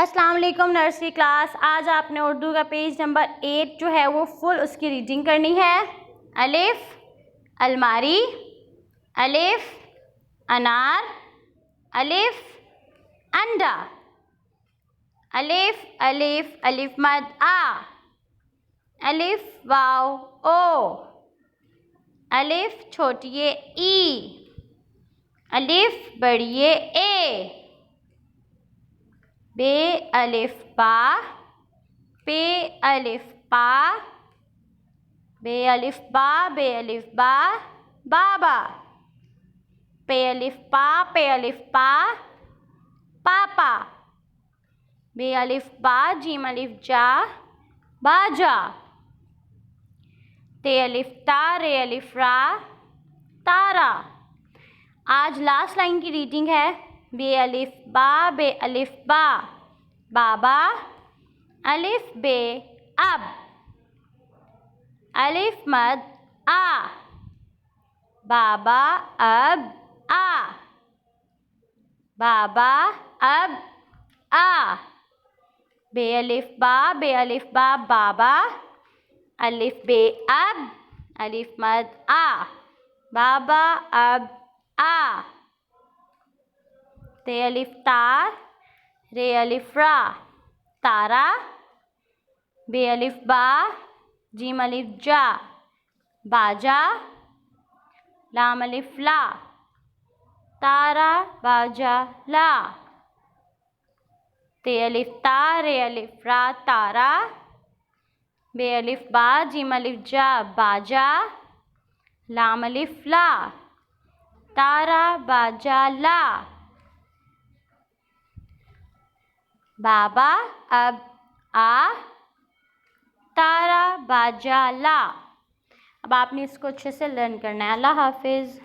अस्सलाम वालेकुम nursery class. आज आपने उर्दू का पेज नंबर 8 जो है वो फुल उसकी रीडिंग करनी है। अलिफ अलमारी, अलिफ अनार, अलिफ अंडा, अलिफ अलिफ अलिफ मद आ, अलिफ वाव ओ, अलिफ छोटिए ई, अलिफ बड़िए ए, बे अलिफ बा, पे अलिफ पा, बे अलिफ बा, बे अलिफ बा, बाबा, पे अलिफ पा, पे अलिफ पा, पापा, बे अलिफ बा, जीम अलिफ जा, बाजा, ते अलिफ ता, रे अलिफ रा, तारा। आज लास्ट लाइन की रीडिंग है। बे अलिफ बा, बे अलिफ बा, बाबा, अलिफ बे अब, अलिफ मद आ, बाबा अब आ, बाबा अब आ, बे अलिफ बा, बे अलिफ बा, बाबा, अलिफ बे अब, अलिफ मद आ, बाबा अब आ, ते अलिफ तार, रे अलिफ रा, तारा, बे अलिफ बा, जीम अलिफ जा, बाजा, लाम अलिफ ला, तारा बाजा ला, ते अलिफ ता, रे अलिफ रा, तारा, बे अलिफ बा, जीम अलिफ जा, बाजा, लाम अलिफ ला, तारा बाजा ला, बाबा अब आ, तारा बाजा ला। अब आपने इसको अच्छे से लर्न करना है। अल्लाह हाफिज़।